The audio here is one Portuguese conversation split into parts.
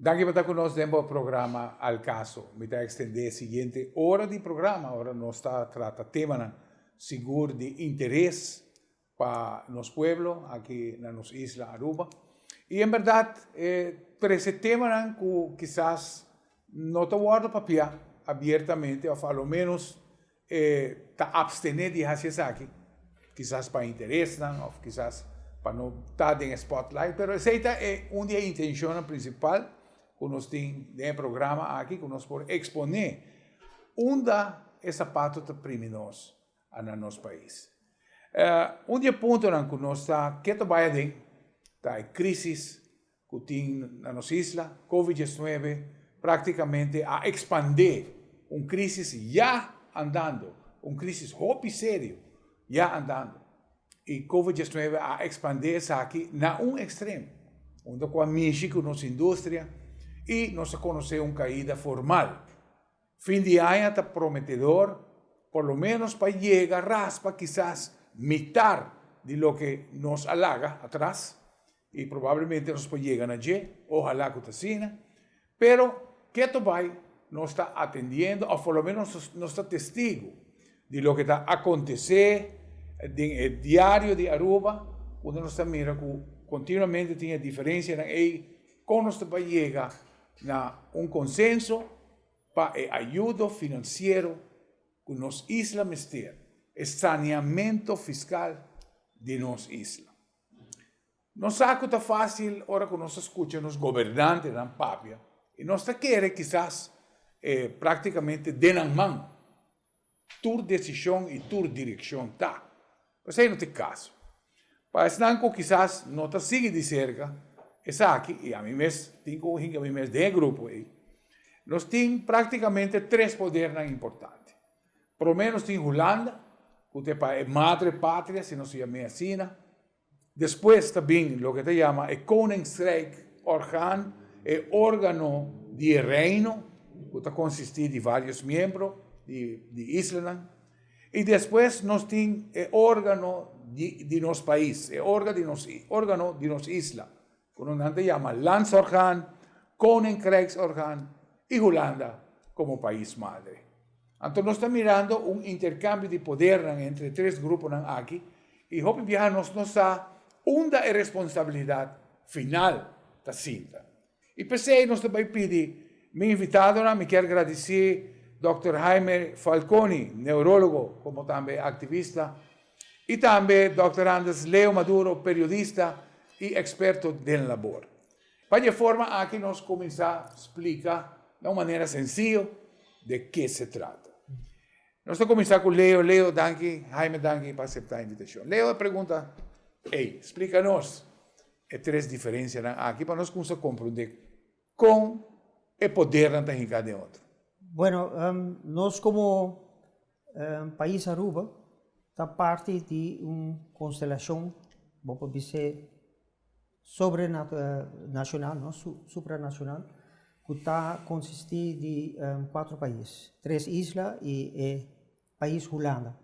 Daqui para conosco dentro do programa al caso, me está extender a seguinte hora de programa, agora nós está trata tema seguro de interesse para nos pueblo aqui na nossa isla Aruba. E em verdade, para esse tema que quizás não está guardado papel abertamente, ou pelo menos está abstener de fazer isso aqui, quizás para interesse, ou quizás para não estar em spotlight, mas essa é uma das intenções principais que nós temos no programa aqui, que nós podemos exponer onde essa parte está criminosa no nosso país. Um ponto que nós está que trabalha dentro da crise que tem na nossa isla, Covid-19, praticamente a expandir uma crise já andando, uma crise muito séria já andando. E Covid-19 a expandir isso aqui na extremo, onde com a México, nossa indústria, e nós conhecemos uma caída formal. Fim de ano está prometedor, por lo menos para llegar raspa quizás mitad de lo que nos alaga atrás, y probablemente nos puede llegar allí, ojalá que así, pero que vai nos está atendiendo, o por lo menos nos está testigo de lo que está acontecendo en el diario de Aruba, donde nos está mira que continuamente tiene diferencia en cómo nos va a llegar a un consenso para el ayuda financiero que nos isla mister, el saneamiento fiscal de nos isla. Não sabe que está fácil, ahora que nós escutamos os governantes na papia, e nós queremos, quizás, praticamente, de mão, tua decisão e tua direção, tá? Mas aí não tem caso. Para isso, quizás, não está seguindo de cerca, essa aqui, e a mim mesmo, tenho a mim mesmo de grupo aí, nós temos praticamente três poderes importantes. Por lo menos tem Holanda, que é madre pátria, se não se chama assim. Después también lo que se llama el Koningsrijk Orgaan, el órgano de reino, que consiste de varios miembros de Island. Y después nos tiene el órgano de nos país, el órgano de nos isla, que se llama Landsorgaan, Koninkrijksorgaan y Holanda como país madre. Entonces nos está mirando un intercambio de poder entre tres grupos aquí, y Hopi Viajanos nos da una responsabilidad final da cinta. E pensei, nós também pedi, me invitado, me quero agradecer Dr. Jaime Falconi, neurólogo, como também ativista, e também Dr. Anders Leo Maduro, periodista e experto del labor. Para de forma aqui nós começar a explicar de uma maneira sencilla de que se trata. Nós vamos começar com Leo. Leo, danke. Jaime, danke para aceitar a invitação. Leo pergunta, explícanos as três diferenças aqui para nós começar a compreender com o poder da técnica de outro. Bueno, nós como país Aruba, está parte de uma constelação, vamos dizer, sobrenacional, não? Supranacional, que está consiste de 4 países, 3 islas e país Holanda.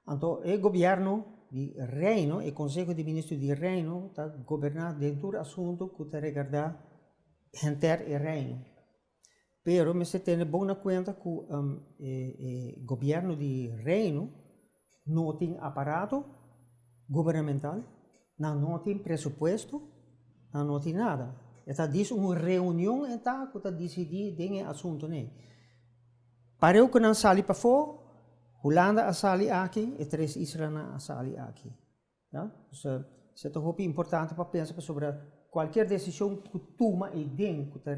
Então, o governo de reino, o Conselho de Ministros de Reino, está governando dentro do assunto que está regardando enter o reino. Pero me se tem bom na conta que o governo de reino não tem aparato governamental, não tem presupuesto, não tem nada. Está diz uma reunião então que está decidir desse assunto né. Para o que não sali para fora, Holanda a sali aqui e 3 islas a sali aqui. Ja? Dus isso é muito importante para pensar sobre qualquer decisão que toma e dentro que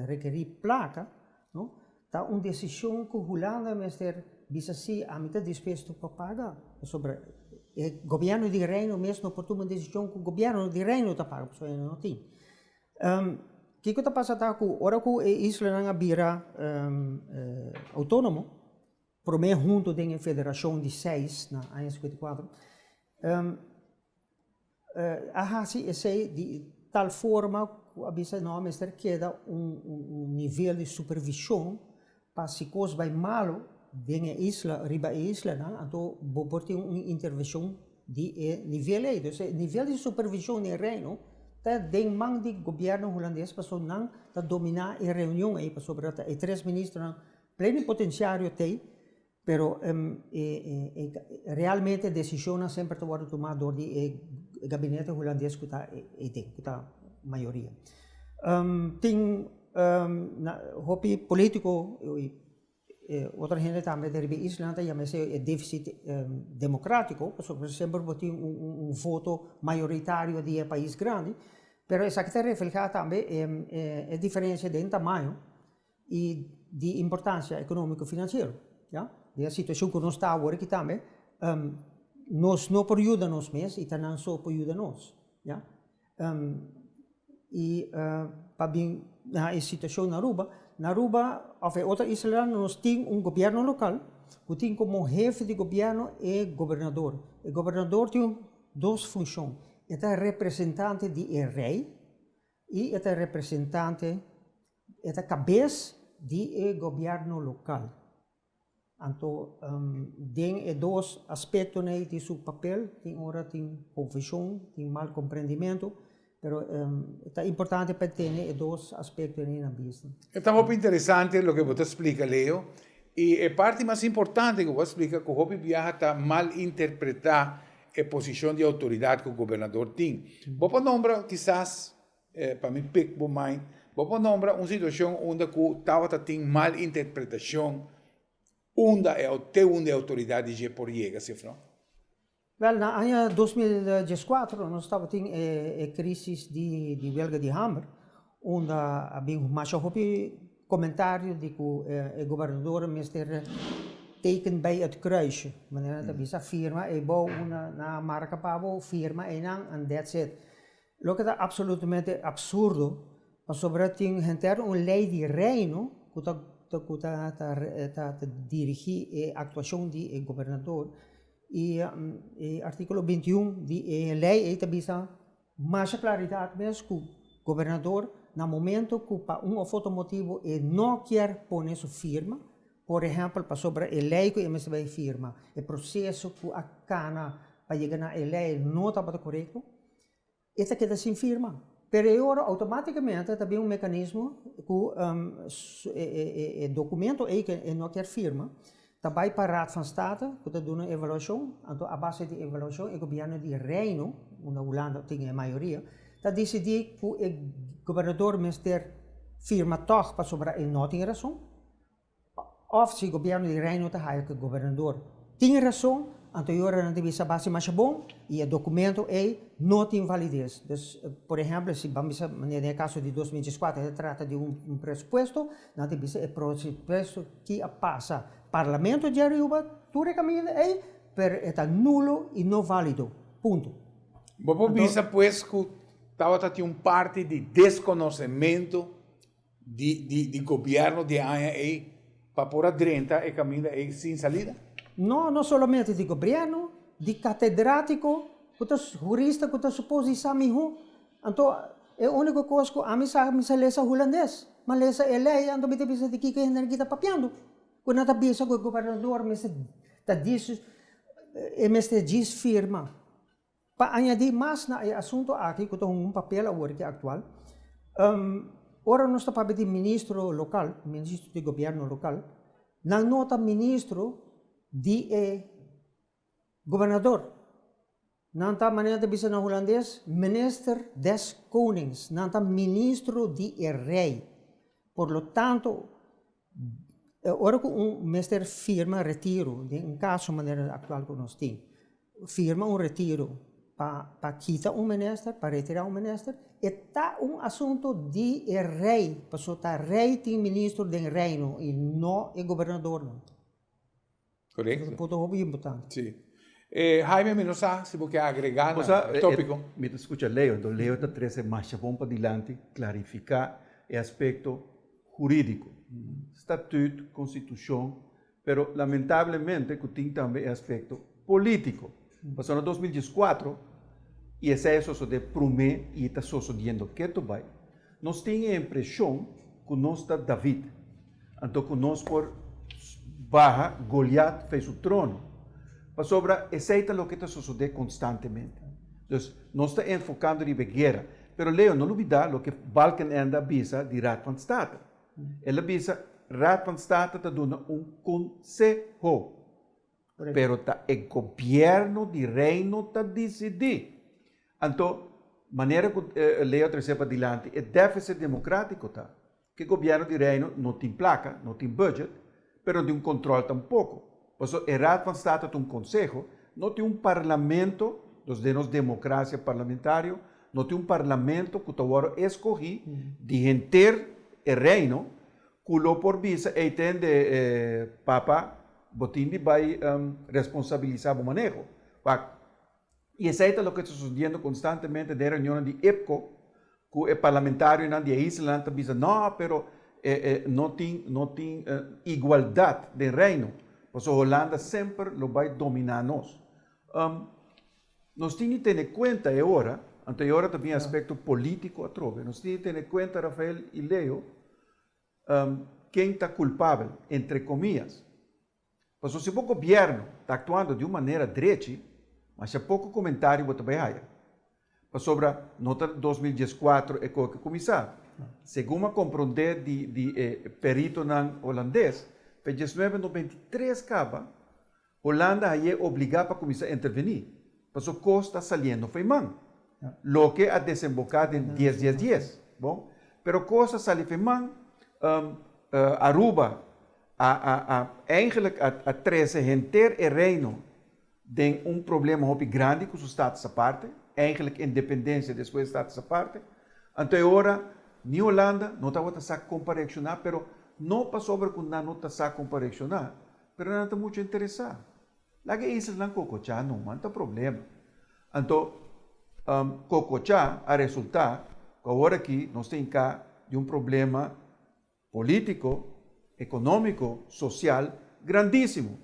requerir placa, não? Tá uma decisão que Holanda mestre diz assim, a mitad disposto para pagar sobre o governo de reino mesmo não pode uma decisão que o governo de reino está pagando, porque não tem. Que está passando aqui, ora que a isla não vira autônomo, por meio junto da federação de 6 na ano 54, a assim de tal forma que a bisa não mestre queda nível de supervisão para se coisa vai malo dentro da isla, riba a isla, então pode ter uma intervenção de nível aí, então nível de supervisão no reino den man di governo holandês passou não tá dominar a reunião aí passou para e três ministros plenipotenciário tem, pero realmente a decisão sempre está sendo tomada do gabinete holandês que está maioria. Tem hopi político outra gente também de Islândia já me sei déficit democrático, porque sempre tem voto maioritário de país grande, pero essa que refleja também a diferença de tamanho e de importância econômico-financeira, ja? De situação que nós está agora que também nós não ajuda nós mesmos e também só ajuda nós, ja? E para bem na situação na Aruba, of outra Islândia, nós temos governo local, que tem como chefe de governo e governador. O governador tem duas funções. Ele é representante do rei e ele é representante, ele é cabeça do governo local. Então, tem dois aspectos de seu papel, tem confusão, tem mal compreendimento, pero é importante para ter dois aspectos na vista. É muito interessante o que você explica, Leo, e a parte mais importante que você explica é que o viaja está mal interpretar a posição de autoridade que o governador tem. Você nombra, quizás, para mim, pick por mim, você nombra uma situação onde o estava tem mal interpretação onde é a autoridade de por chega, se não? Wel, na ano 2014, nós estávamos em crise de huelga de hambre, onde havia mais comentário de que o governador minister teken bij het kruisje. Wanneer dat bisa firma, bouw na marca para firma and that's it. Lo que é absolutamente absurdo, mas sobre gente lei de reino que está dirigir a atuação do governador. E artigo 21 de lei está mais claridade mesmo que o governador no momento que para outro motivo não quer pôr sua firma, por exemplo, para sobre a lei que ele vai firma, o processo que a cana para chegar na lei não está correto, essa queda sem firma. Pero agora automaticamente também mecanismo que o documento que não quer firma daarbij para Raad van State, que está dando uma avaliação, então a base de avaliação, o governo de Reino, onde a Holanda tem a maioria, está decidindo que o governador minister firma toch para sobre ele não tem razão, ou se o governo de Reino está que o governador tem razão, então agora não deve ser base mais bom e o documento não tem validez. Então, por exemplo, se vamos no caso de 2024 se trata de pressuposto, não deve ser o pressuposto que passa Parlamento de Aruba, tu recomenda pero está nulo e não válido. Ponto. Você pensa, pues, que estava tendo parte de desconhecimento de governo de ANA para pôr a drenta e caminho sem salida? Não somente de governo, de catedrático, que jurista que está suposto mesmo. Então, é a única coisa que a mim se lê holandês, mas lê a lei, então me pensa de que energia está papiando. Quando está pensa que o governador me diz firma. Para añadir mais no assunto aqui, que tem papel agora que é atual, ora nós estamos para o ministro local, ministro de governo local, não nota ministro de governador. Não está maneira de dizer na holandês, minister des konings, não está ministro de rei. Por lo tanto, ora que minister firma retiro, em caso maneira atual que nós temos, firma retiro para quitar minister, para retirar minister, está assunto de rei, porque o rei tem ministro do reino e não o governador. Não. Correto. Ponto muito importante. Sim. Jaime Menosa, se você agregar no tópico. Me escucha Leo, então Leo está trazendo mais bom para adiante, clarificar o aspecto jurídico, estatuto, constituição, pero lamentavelmente que tem também o aspecto político. Passou em 2014, e esse é o de Prumé, e está sucedendo que tu vai. Nós temos a impressão que nós está David, então que nós por barra Goliat fez o trono. Para sobre aceita o que está sucedendo constantemente. Então, nós estamos enfocando em guerra, Pero Leo, no olvidar lo que Balkan anda visa de Raad van State. Ela visa Raad van State te dona consejo. Correcto. Pero ta el governo de reino ta decidir. Então, maneira que Leo trazer para adiante, é déficit democrático tá. Que o governo de reino não tem placa, não tem budget, pero tem controle tampouco. Por isso, o Raad van State tem consejo, não tem parlamento, dos denos democracia parlamentario, não tem parlamento que agora escolhi de enter o reino, que lo por visa e tem de Papa Botindi vai responsabilizar o manejo. E isso é o que está sucedendo constantemente na reunião de EPCO, que o parlamentário de Islândia diz, não, pero não tem igualdade de reino. Por isso, a Holanda sempre lo vai dominar nós. Nós temos que ter em conta agora, agora também aspecto político a trove, nós temos que ter em conta, Rafael e Leo, quem está culpável, entre comillas. Por isso, se o governo está actuando de uma maneira direita, mas há pouco comentário que também há. Sobre a nota 2014 é que começar. Segundo a compreender de perito holandês, em 1993 acaba, Holanda é obrigada para começar a intervenir. Por isso, Costa saliendo foi man. Lo que ha desembocado em 10. Bom? Pero Costa saliu foi man, Aruba, eigenlijk a 13 enter o reino tem problema muito grande com os estados à parte, eigenlijk independência depois estados à parte. Então agora, em Holanda, não está a compareccionar, pero não para sobre que não está a compareccionar, pero não está muito interessado. Lá que isso não Cocochá, não tem problema. Então, Cocochá, a resultar, que agora aqui nós temos cá de problema político, econômico, social, grandíssimo.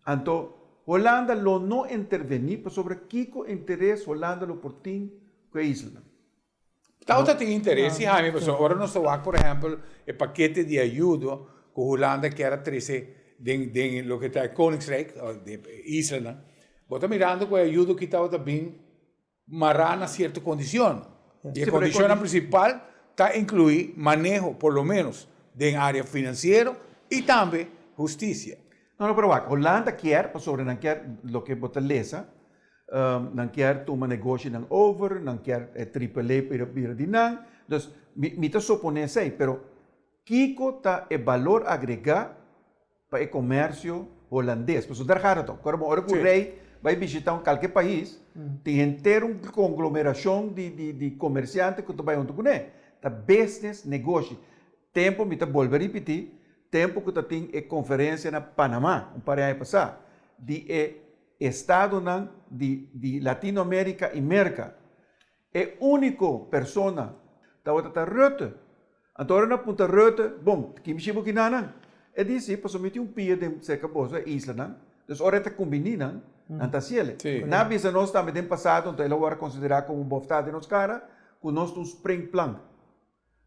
Então, Holanda não intervenir sobre que interesse Holanda lo portim com a isla. Talvez tenha interesse, Jaime, mas agora nós estamos, por exemplo, o paquete de ajuda que a Holanda quer trazer de lo que está Koningsrijk, de Islândia. Você mirando que a ajuda que está também marrar na certa condição. E a condição principal está incluir manejo, por lo menos, de área financeira e também justiça. Não, pero Holanda quer, sobre não quer o que você lesa, não quer tomar negócio não over, não quer AAA para de não. Então, me está supondo aí, pero Kiko está o valor agregado para o comércio holandês. Por isso, dar raro, quando o rei vai visitar qualquer país, tem que ter conglomeração de comerciantes que tu vai onde com ele. Tá business, negócio. Tempo, me está volver a repetir, tempo que tem conferência na Panamá, par de anos passados, de Estado de Latinoamérica e América. É único pessoa que está Rutte. Então, na ponta Rutte, bom, que me chama que não. É disso, para somente pia de seca boa, Islândia. Então, ora está combinando, não está cielo. Na visa nós também tem passado, então ela agora considerar como boftade nos cara, que nós temos spring plan.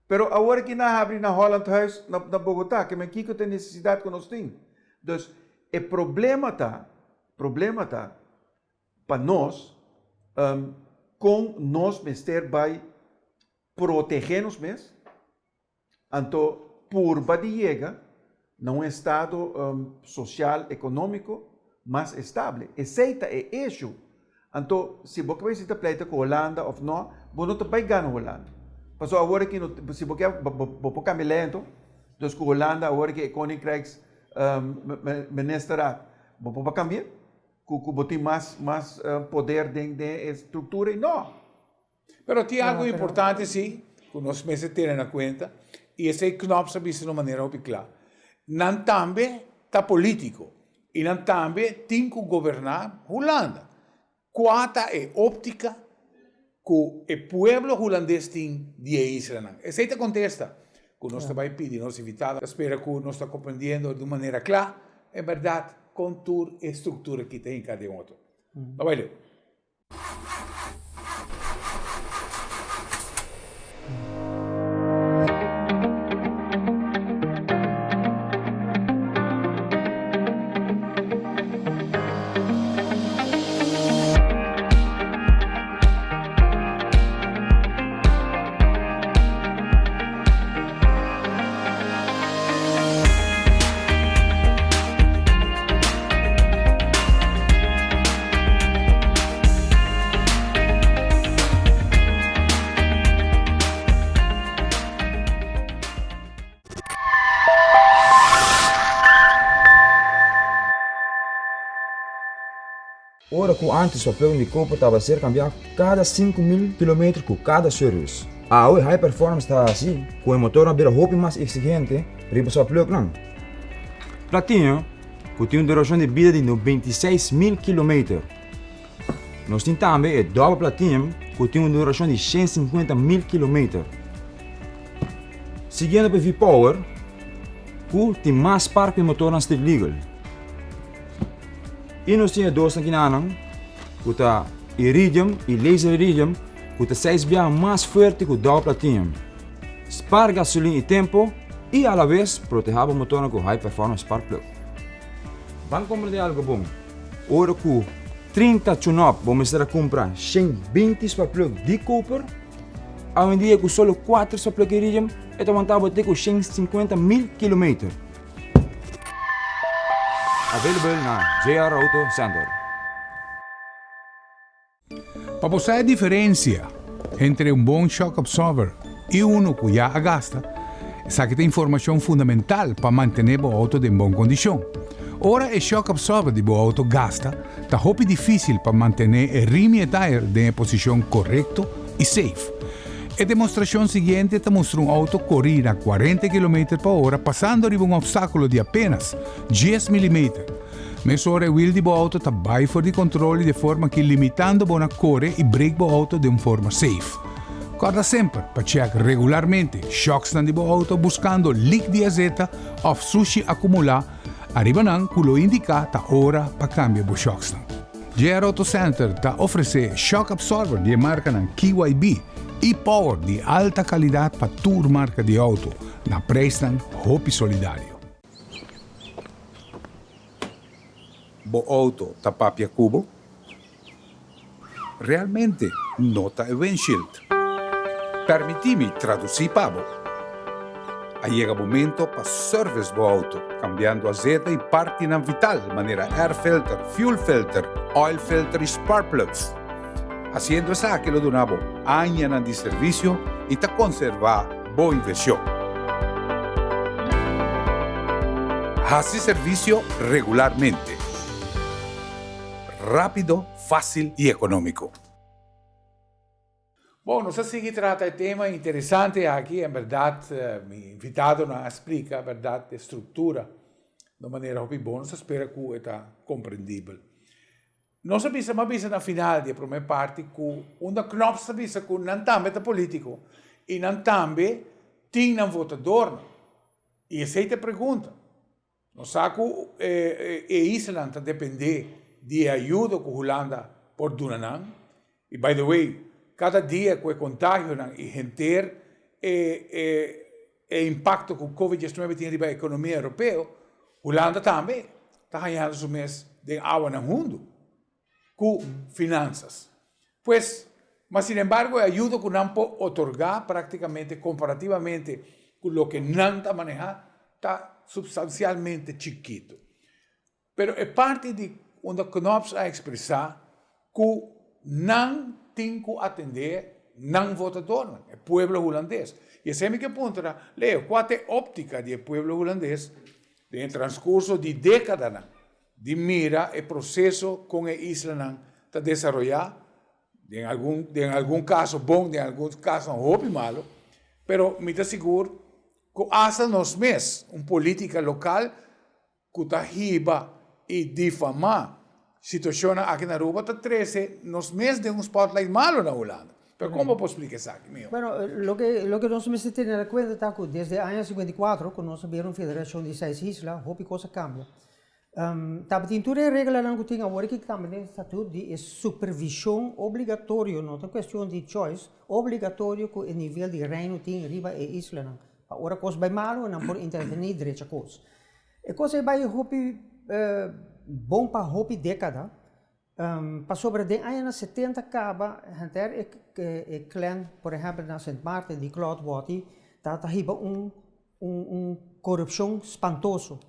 Pero agora que nós abrimos na Holland House, na Bogotá, que aqui que tem necessidade que nós temos. Então, o problema está para nós, com nós mestre vai proteger-nos mesmo, então, por badiega, num estado social, econômico, mais estável. Esse é eixo. Então, se você vai visitar pleita com a Holanda ou não, você não vai ganhar a Holanda. Mas agora que se você vai caminhar lento, então com a Holanda, agora que o Koninkrijk ministra, você vai cambiar, que você tem mais poder de estrutura e não. Mas tem algo importante, sim, que nós mesmos temos em conta, e esse knop sabe de uma maneira muito clara. Não também está político, e não também tem que governar a Holanda. Quanta é óptica que o povo holandês tem de Islândia. Essa é a contesta que nós também pedimos, nós invitados, espero que nós está compreendendo de maneira clara, é verdade, contour e estrutura que tem em cada outro. Valeu. Ora que antes o plug de Cooper estava a ser cambiado cada 5.000 km com cada serviço. Hoje High Performance está assim, com o motor a roupa mais exigente, riba só plug não. Platinum, que tem uma duração de vida de 96.000 km. Nós temos também o Double Platinum, que tem uma duração de 150.000 km. Seguindo para V-Power, que tem mais parque de motor na street legal. E nós temos dois aqui na que está Iridium e Laser Iridium, que está 6 vezes mais forte que o Double Platinum. Spara gasolina e tempo e, à vez, protege o motor com High Performance Spark Plug. Vamos compreender algo bom. Ora que 30 tune-up vamos a comprar 120 Spark Plug de Cooper, hoje em dia com só 4 Spark Plug Iridium, e estamos a bater com 150.000 km. Available na JR Auto Center. Para você a diferença entre bom shock absorber e que já gasta, essa que tem informação fundamental para manter o auto em boa condição. Ora, o shock absorber de o auto gasta, está muito difícil para manter o rim e tire em posição correta e safe. A demonstração seguinte mostra auto correr a 40 km/h passando por obstáculo de apenas 10 mm. Mas ora o wheel de auto está bem fora de controle de forma que limitando a correr e break o auto de uma forma safe. Guarda sempre para checar regularmente shocks do auto buscando leak de azeta ou sushi acumular, arriba que lo indica a hora para cambiar o shocks. JR Auto Center está oferecendo shock absorber de marca KYB e power de alta qualidade para toda marca de auto, na prestan Hopi Solidário. O auto está papia cubo? Realmente nota o windshield. Permiti-me traduzir para Llega o momento para service do auto, cambiando azeta e parte não vital, maneira air filter, fuel filter, oil filter e spark plugs. Haciendo eso que lo donamos años de servicio y te conserva boa inversión. Hace servicio regularmente. Rápido, fácil y económico. Bom, não sei se trata de tema interessante aqui, em verdade, me invitado a explicar a verdade, a estrutura de maneira muito boa, se espera que está compreendível. Nós sabemos na final, de primeira parte, que uma knop sabemos que não também é político e não também tem um votador. E essa é a pergunta. Nós sabemos que a Islândia depende de ajuda que a Holanda por donar. E, by the way, cada dia com o contágio e gente o impacto que o Covid-19 tem na economia europeia, a Holanda também está ganhando o mês de água no mundo com finanças. Mas, sin embargo, a ajuda que não pode otorgar praticamente, comparativamente com o que não está manejando, está substancialmente chiquito. Pero é parte de onde nós a expressar que não tem que atender não votador, é o povo holandês. E esse é o que ponto, Leo, qual é a óptica do povo holandês no transcurso de décadas de mira o processo com a Islândia está desenvolvendo, em algum caso bom, em alguns casos não malo, mas me asseguro que hasta nos meses, uma política local que está riba e difamar situação aqui na Aruba está 13 nos meses de spotlight malo na Holanda. Pero como posso explicar isso aqui, meu? Bueno, lo que nós temos que ter em conta é que desde o ano 54, quando nós tivemos uma federação de 6 islas, houve coisa cambia. Também tem regras que tem agora que também tem estatuto de supervisão obrigatória, não é questão de choice, obrigatório que o nível de reino tem riba e Islândia. Agora coisa bem malo, não pode intervenir direito a coisa. E coisa bem houve bom para houve década. Para sobre de anos 70 acaba o clã, por exemplo, na Sint Maarten, de Cloudwater, está riba corrupção espantoso.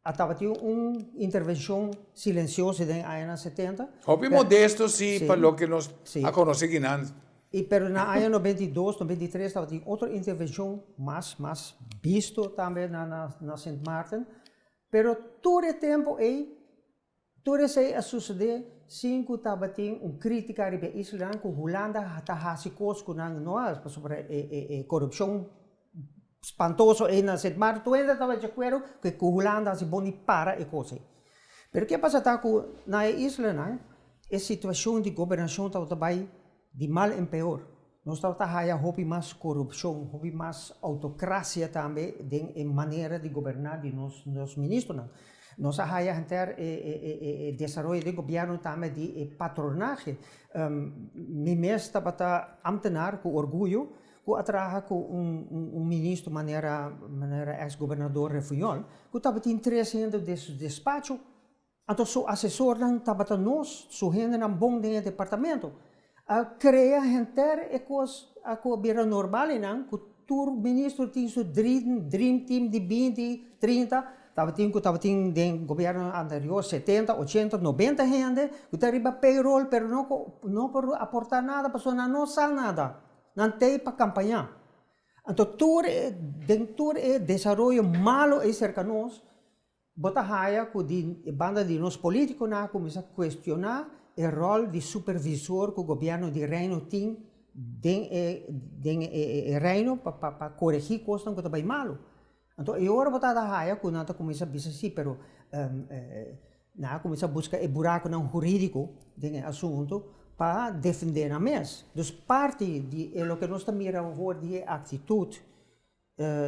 Estava uma intervenção silenciosa nos anos 70. Hobby modesto, sim, para o que nós conhecemos antes. E pero na ano 92, 93, estava outra intervenção mais visto também na Sint Maarten. Pero todo o tempo tudo isso a suceder, cinco tabatim crítica ribe Israel que Holanda está hasicos com nós sobre corrupção espantoso na setmana, tu ainda estava de acordo que Holanda se boni para e coisa. Pero que passa tá com na Israel, né? A situação de governação está também de mal em pior. Nós estamos a hobby mais corrupção, hobby mais autocracia também em maneira de governar de nos ministros. Nós estamos ter desenvolvimento de governo também de patronagem. Me mesmo estava ambtenaar com orgulho, que atraja com ministro maneira ex-governador regional, que estava em 300 despacho. Então, o assessor estava nós, sujeito a bom dentro do departamento. Crea gente a coisa normal, que o ministro tinha seu dream team de 20, 30, estava no governo anterior 70, 80, 90 gente, que estava payroll, mas não por aportar nada, porque não sabe nada, não tem para campanhar. Então, todo o desenvolvimento malo é cerca de nós, bota raia que a banda de nós políticos começa a questionar o rol de supervisor que o governo de Reino tem no Reino para corrigir coisas que estão bem malo. Então, eu agora botar a raia que nós começa a dizer assim, mas começa a buscar o buraco jurídico do assunto para defender a mesa. Então, parte de lo que nós estamos mirando de atitude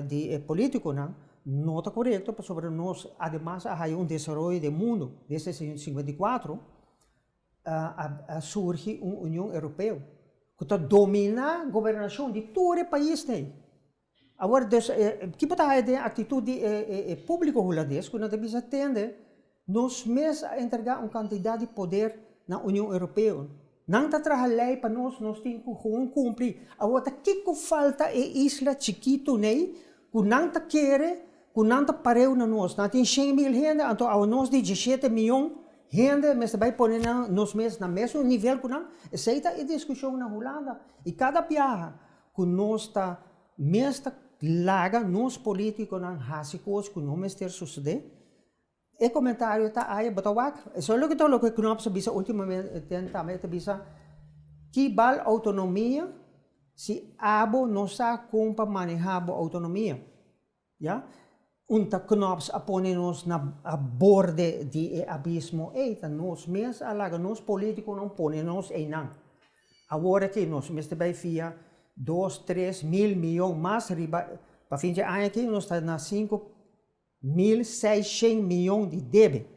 de político, não está correto, sobre nós, además, há desenvolvimento do mundo desde 1954, surge uma União Europeia que domina a governação de todo o país. Agora, que pode haver a atitude pública holandesa que nós devemos atender, nós mesmos a entregar uma quantidade de poder na União Europeia. Não está trazendo lei para nós temos que cumprir. Agora, o que falta é isla chiquito, que não está querendo, que não está pareu na nós. Nós temos 100 mil gente, então nós de 17 milhões gente, mas vai pôr nós mesmos no mesmo nível que nós. Essa é a discussão na Holanda. E cada viagem que nós está mesmo laga, nós políticos, nós hasicos, que não mesmo ter suceder, e comentário está aí, botawak. Só o que estou que nós sabemos ultimamente também bisa que bal autonomia se abo não sabe como manejar a autonomia, já? Knops aponemos na borde de abismo, nós mesmos alaga nós políticos não ponemos em não. Agora que nós mesmo vai via 2, 3 mil milhões mais riba, para fim de ano aqui nós está na 5.600 milhões de débito.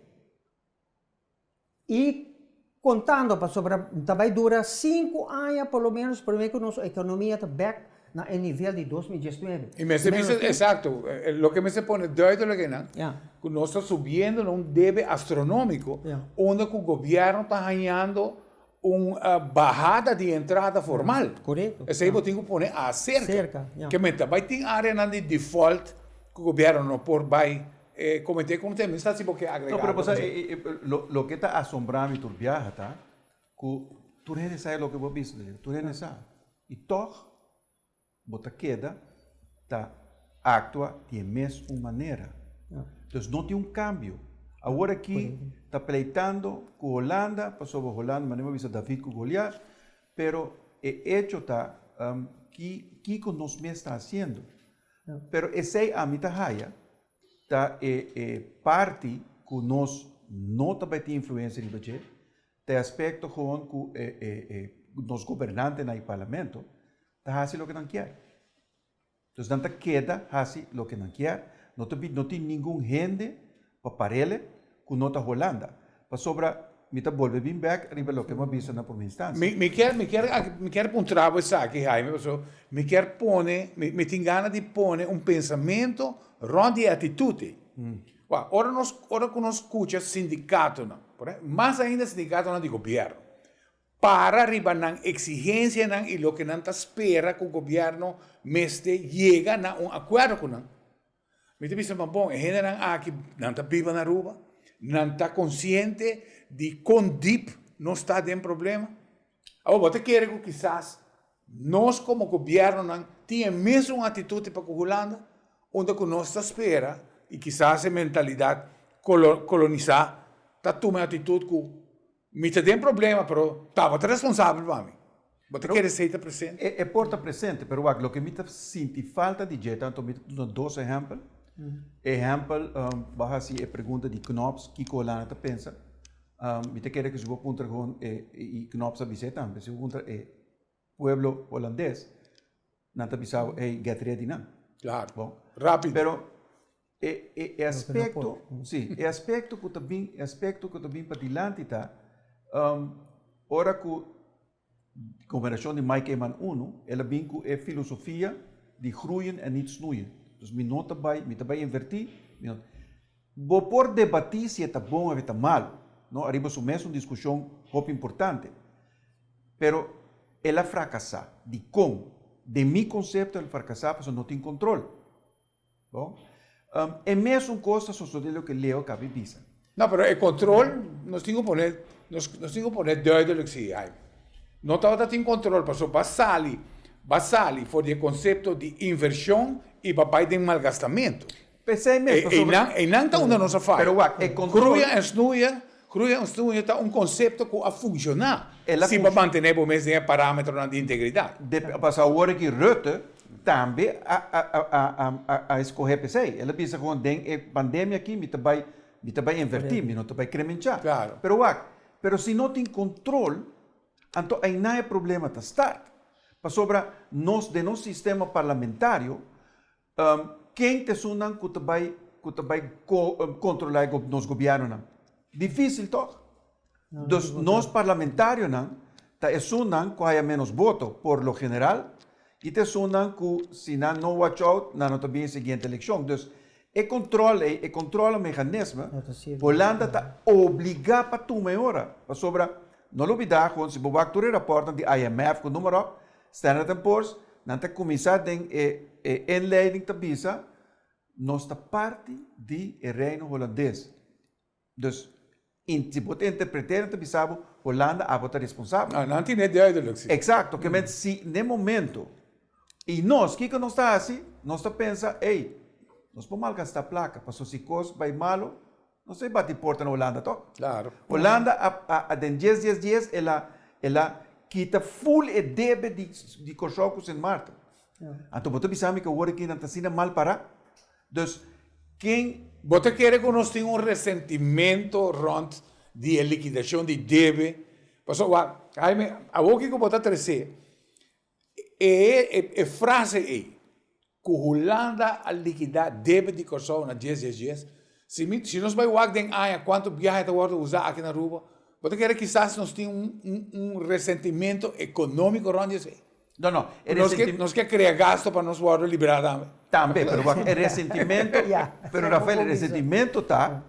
E contando para sobre, também dura 5 anos pelo menos para ver que nossa economia está back no nível de 2019. Y me dice, exacto, lo que me se pone duidelijk, que nós estamos subindo num débito astronômico, onde o governo está ganhando uma bajada de entrada formal. Correto. Esse aí eu tenho que pôr a cerca. Que vai ter área de default que o governo não pode cometer com o tema. Está tipo que agregar. No, pero lo que está assombrando e turbiado, tá? Que tu não sabe o que eu visto, tu não sabe. E toch, bota queda, tá actua de mesma maneira. Então não tem cambio. Agora aqui está pleitando com Holanda, passou por Holanda, mas não visa David com Goliat, pero o hecho está que nós mesmos está fazendo. Pero esse a mitad haya tá parte que nós não também tem influência no budget, tem aspecto com que nós governantes no parlamento tá fazendo o que não quer. Então não queda fazendo o que não quer, não tem nenhum gente para parele que não está Holanda. Para sobra mita volve bem back arriba lo que hemos visto na primeira instância. Me quer pôr um trabalho aqui, Jaime, me quer pôr, me tem ganas de pôr pensamento rond de atitude. Ora que nós escuta sindicato, mais ainda sindicato de governo, para arriba na exigência e lo que não espera que o governo mestre chega a acordo com não. Me tem visto bom, gente aqui não está viva na rua, não está consciente de quão deep não está dentro problema. Agora, você quer que quizás nós como governo não tenha mesmo uma atitude para a Holanda, onde que nós espera e quizás a mentalidade colonizar tá tomando atitude que me tem problema, pero estava responsável para mim. Você quer receita presente? É porta presente, pero o que me sinto falta de jeito, tanto me dois exemplos. Exemplo, assim, é pergunta de Knops, que Holanda te pensa. Me te quer que se vou punter com e Knops avise também, se vou punter pueblo holandês, não te avisava, get ready não. Claro. Bom, Rápido. pero aspecto, sim, aspecto que também para dilante tá, ora que combinação de Mike Eman 1, ela vem com a filosofia de groeien en niet snoeien. Dus me nota bij invertir. Vou por debatir se está bom ou está mal. Não, arriba su mesma discussão muito importante. Pero ela fracassar. De como? De mi conceito, ela fracassar, porque não tem controle. Bom? É mesmo coisa social que Leo cabe dizer. Não, mas o controle, nós temos que poner duidelijk zie. Não estava tendo controle, passou basali for o conceito de inversão e papai de malgastamento. Pensei mesmo. E não está onde nós faz. Pero é controle. Groeien en snoeien está conceito que a funcionar. Se para manter o mesmo parâmetro de integridade. Mas agora que Rutte também a escorrer pensei. Ela pensa gewoon pandemia aqui, me vai invertir, me não vai incrementar. Claro. Pero se não tem controle, então aí não é problema de estar. Para sobre nós de nosso sistema parlamentário, quem te sunan que te vai controlar nos governo? Difícil toch? Dus nós parlamentários te sunan que há menos voto por lo general e te sunan que se não watch out não te bem seguinte eleição. Dus controle mecanismo. Holanda está obrigado para tomar hora. Para sobre não olvidar quando se boa actor rapporta de IMF com número Standard & Poor's, não te começar a inleiding te bisa, nós está parte do reino holandês. Dus, se você interpretar, te bisa, Holanda é responsável. Não tem duidelijk. Exato, que se no momento, e nós, o que nós está assim, nós está pensa, nós podemos malgastar placa, para se coisa vai malo, não sei bate porta na Holanda, toch? Claro. Holanda, a 10 dias, ela quita full e debe de cochocos em Marta. Então, você pensa que o ouro aqui não está sendo mal para. Então, quem... Você quer que nós tenhamos ressentimento rond de liquidação de deve? Pessoal, a boca que você trazer é frase aí. Que Holanda a liquidar deve de cochocos na 10 dias. Se nós vamos ver quanto viagem está usar aqui na Aruba, você quer que nós tenhamos ressentimento econômico, Rondes? Não. Nós quer criar gasto para nós poder liberar também. Também, mas é ressentimento. Pero, Rafael, ressentimento tá,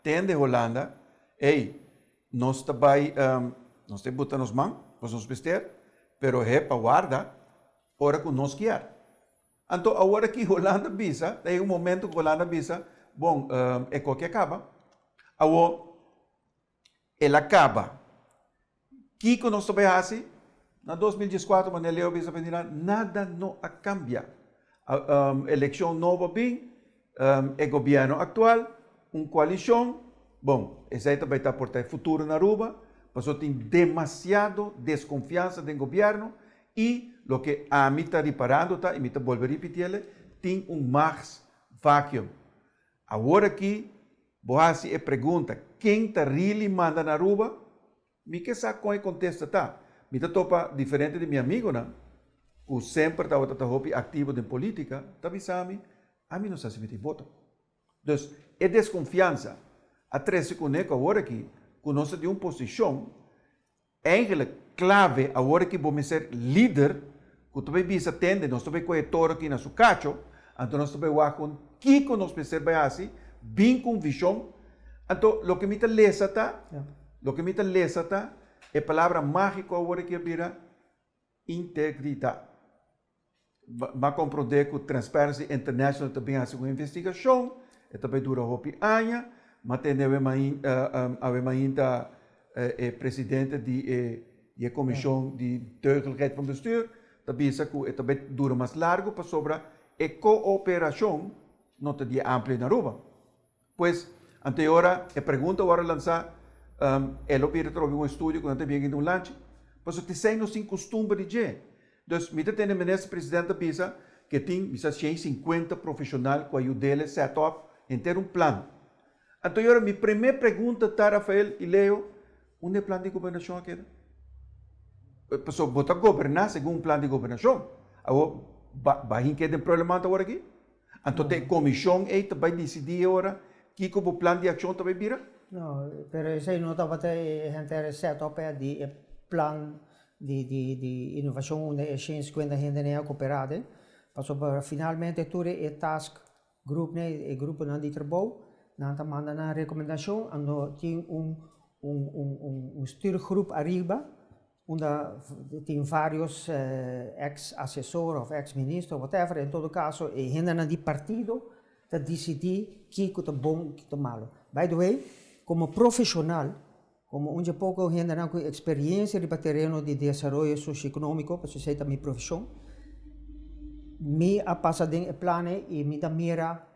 tem de Holanda, nós também, nós temos botar nos mãos, para nos vestir, pero é para guardar, hora que nós quer. Então, agora que Holanda visa, tem momento que Holanda visa, bom, é qualquer acaba, agora, ela acaba. Que nós também assim, na 2014, quando ele visa nada não cambia. Eleição nova bem, é governo atual, coalição, bom, esse também está por ter futuro na Aruba, mas tem demasiado desconfiança do governo e o que a mim está reparando, e me está volver a repetir, tem mais vacuum. Agora aqui, você pergunta, quem está really manda na Aruba? Me que sabe com o contexto tá? Me está topa diferente de meu amigo, não? Que sempre está ativo em política, está avisando a mim não se me voto. Então, é desconfiança. A três com ele agora aqui, que nós temos uma posição, eigenlijk clave agora que vamos ser líder, que também bisa tende, nós também com o toro aqui na sua cacho, então nós também com que nós precisamos assim, bem com visão. Então, o que me está lesa tá, é a palavra mágica agora que vira integridade. Mas compreender que o Transparency International também faz uma investigação, e também dura hopi anos, mas tem ainda presidente da comissão de deugdelijkheid van bestuur, também dura mais largo para sobre a cooperação, não te dia ampla na Aruba. Pois, Ante ora, e pergunta agora lançar, ela pode trocar um estúdio quando tem vindo um lanche, mas o que tem não tem costume de je. Então, me tem o ministro-presidente pisa que tem 150 profissionais que ajudam a set up em ter um plano. Então, agora, minha primeira pergunta está, Rafael e Leo, onde é o plano de governação aqui? Pessoal, botar governar segundo o plano de governação. Vai ter um problema agora aqui? Então, a comissão vai decidir agora que o plano de ação vai vir? Não, pero isso aí não estava a set up de plano de inovação onde é 50 gente nem cooperada. Passou para finalmente tudo é task group né, grupo não de trabalho, não tá mandando a recomendação, ando tem stuurgroep arriba, onde tem vários ex-assessores ou ex-ministros, whatever, em todo caso, e ainda de partido, para decidir que é bom e que é malo. By the way, como profissional, como um pouco ainda não com experiência de terreno de desenvolvimento socioeconômico, para você também profissão, me a passar em plano e me dá mira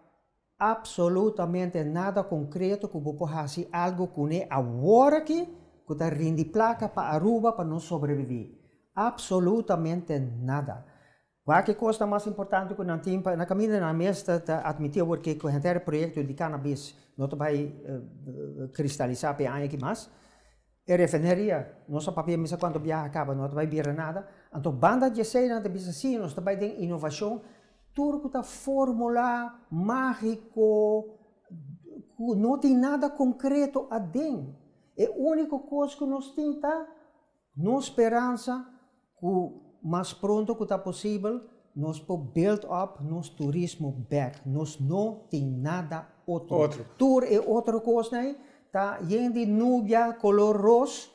absolutamente nada concreto que vou fazer algo com ele agora que está rende placa para Aruba para não sobreviver. Absolutamente nada. Qualquer coisa mais importante que não tem na caminho na mesa admitir porque que o projeto de cannabis não vai cristalizar para aí que mais. É refineria, nosso papel mesa quando viaja acaba não vai vir nada. Então banda de cena de business nós vai ter inovação tudo que fórmula mágico, não tem nada concreto a dentro. É a única coisa que nós temos, nossa esperança, que mais pronto que está possível, nós podemos build up nosso turismo back. Nós não temos nada outro. Tour é outra coisa, né? Tá de nubia, color rosa,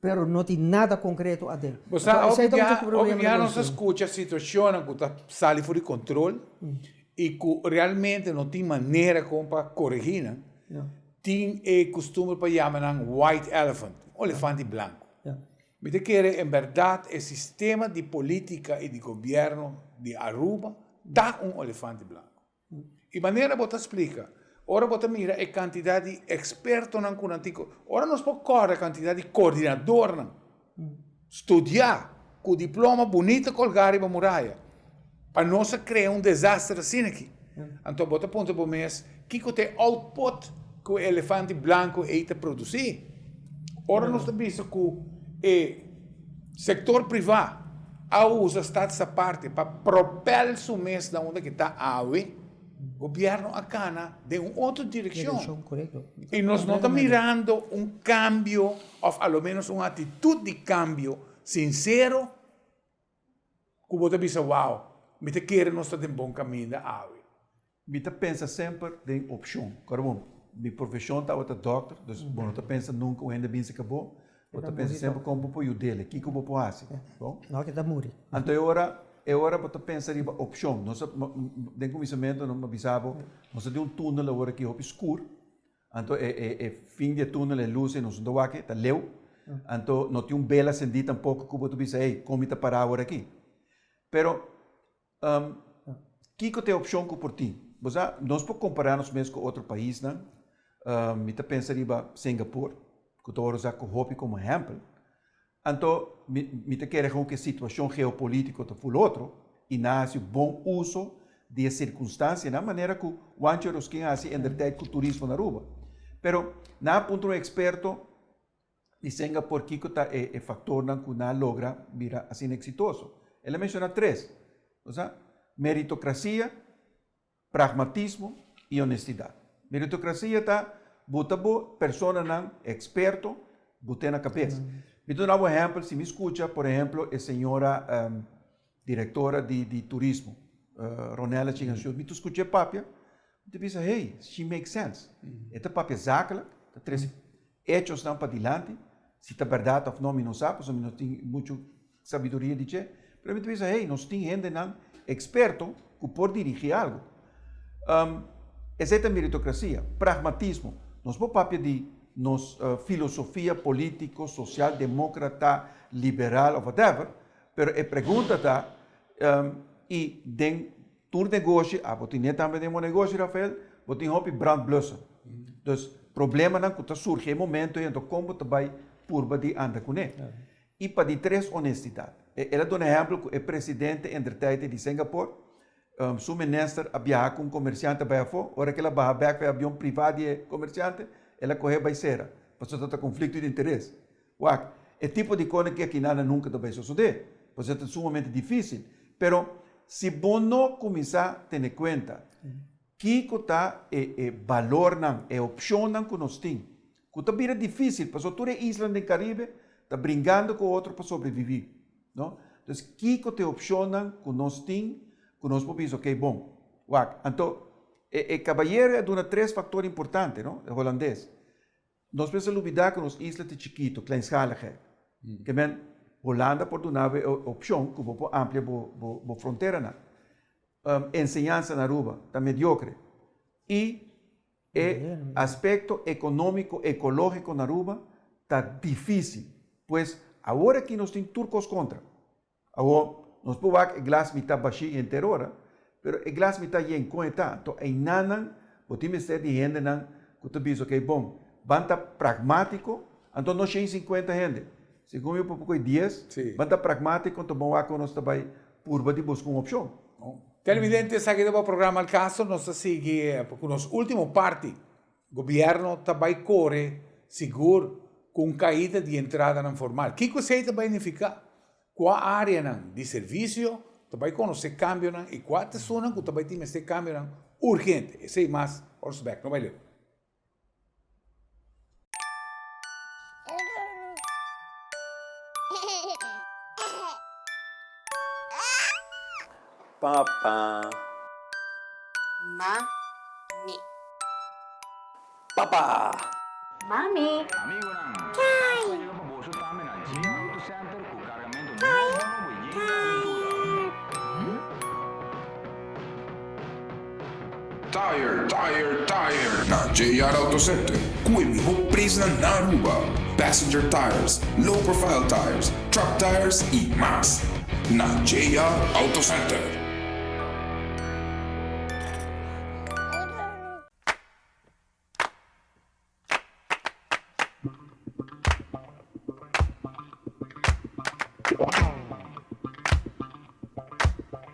pero não tem nada concreto a dentro. Você não se escuta a situação que está saindo fora de controle e que realmente não tem maneira como para corrigir, né? Tem o costume para chamar white elephant, elefante branco. Me te quer, em verdade, o sistema de política e de governo de Aruba está elefante branco. E maneira você explica. Ora você mira a quantidade de expertos não conantico. Ora nós podemos correr a quantidade de coordenador não. Estudar com diploma bonito colgar em muralha. Para não se criar desastre assim aqui. Então você ponta para o mês que tem output que o elefante branco está produzir. Ora nós temos visto que o setor privado usa essa parte para propel o mês da onde está a o governo acá de uma outra direção. E nós não estamos mirando cambio, ou ao menos uma atitude de cambio sincero, que você pensa, uau, me te quer nós estamos em bom caminho da água. Me te pensa sempre em opção. Claro, minha profissão está outra doctor, então não te pensa nunca o ainda bem se acabou. Você pensa sempre como o dele, o que eu vou fazer. Não, que está muri. Então agora você pensa em opção. Nós, no começamento, nós avisávamos, nós temos túnel agora que é escuro. Então, fim de túnel, é luz, nós não aqui, está leu. Então, não tem bela acendida tampouco que você pensa, ei, como está parar agora aqui? Pero, que tem opção que por ti? Nós podemos comparar-nos mesmo com outro país, né? Me pensa em Singapura, que estou a usar o Hopi como exemplo. Então, me quer que a situação geopolítica for outro e nasce bom uso de circunstâncias na maneira que o anterior que hace com o turismo na Aruba. Pero, na ponto experto de Singapura que é fator que não logra virar assim exitoso. Ele menciona 3, meritocracia, pragmatismo e honestidade. Meritocracia está bota persona não experto botar na cabeça. Me dou um exemplo, se me escuta, por exemplo, a senhora diretora de turismo, Ronela Chinganshu, me escuta papia, me diz, hey, she makes sense. Esta papia zakela, está 3 hechos não para adiante, se está verdade ou não, me não sabe, porque não tem muita sabedoria de dizer, mas me diz, hey, nós temos gente não experto que pode dirigir algo. Essa é a meritocracia, pragmatismo. Nós não papia de filosofia político, social, democrata, liberal, ou whatever, mas a pergunta está, e dentro do negócio, você também tem um negócio, Rafael, você tem brandblussen. Dus problema dan kuta surge em momento en como também purba de anda com ele. E para de três honestidade. Ela dá um exemplo que o presidente entre de Singapura, seu ministro a viajar com comerciante para fora, hora que ela vai back para avião privado de comerciante, ela corre para cera, para só ter conflito de interesse. Uau, é tipo de coisa que aqui nada nunca vai suceder, pois é sumamente difícil. Pero se bom não começar a ter conta que está valor não, é opção não que nós temos, que está bem difícil, porque toda a isla do Caribe está brincando com outro para sobreviver, não? Então, que tem opção não que nós temos, que nós podemos dizer, ok, bom, então, o cavalheiro é de três fatores importantes, não? O holandês. Nós precisamos olvidar que nós islas de chiquito, kleinschalige, que men Holanda por uma opção que pode ampliar a fronteira, não? Enseñanza na Aruba está mediocre e o aspecto econômico ecológico na Aruba está difícil, pois agora que nós temos turcos contra, agora nós podemos ver o glas mitad baixinho inteiro, mas o glas mitad em conta, então em nada podemos ter de gente não que tu diz, ok, bom, banta pragmático, então nós temos 50 gente, segundo eu pouco 10, banta pragmático, então bom que nós também purba de buscar uma opção. Televidentes, aqui do programa Al Caso, nós seguimos com os últimos parte. O governo também corre seguro com caída de entrada não formal. O que você vai significar? Qual área de serviço também conhece cambio e qual pessoa que também tem esse cambio urgente. Esse é mais horseback, não vai ler. Papa. Mami. Papa. Mami. Amigo lang. Kaya ka paboso tama na Gia Auto Center com carregamento Tire. Na JR Auto Center, kuwi ho preço na Aruba. Passenger tires, low profile tires, truck tires e mais. Na JR Auto Center.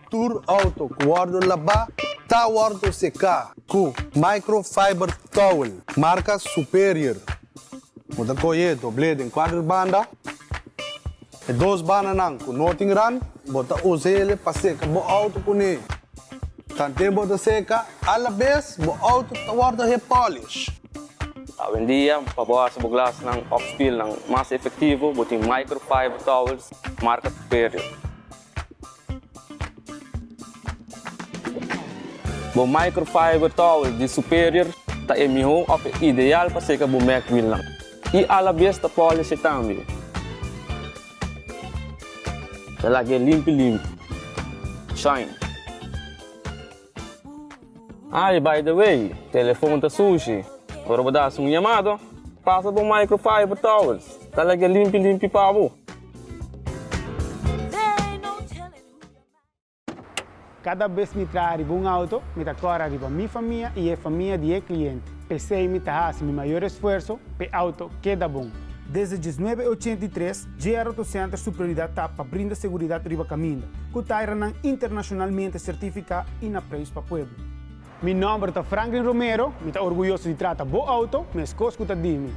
Tour Auto, guardo laba, tá guardo secar, com microfiber towel, marca Superior. Muda coie, doble em quadro banda, e dois bandas com nothing run, bota ele para secar, bo auto com ele. Tante bota seca, alla vez, bo auto tá guardo polish. Hoje em dia, para boas buglas ng off-spill ng mais efetivo, buting microfiber towels, marca Superior. O microfiber towel de Superior está ideal para secar o Macwheel lang. E a la vez está polish também. Ela é limpo. Shine. By the way, telefone está sushi. Agora vou dar um chamado, passa por microfiber towels. Talaga limpo para você. Cada vez que me trago um auto, me decora para minha família e a família de cliente. Pensei me fazer meu maior esforço para o auto queda bom. Desde 1983, JR Auto Center sua prioridade está para brindar segurança para o caminho, que está internacionalmente certificado e na preço para o povo. Meu nome é Franklin Romero, me estou orgulhoso de tratar bom auto, mas coisa que está dimi.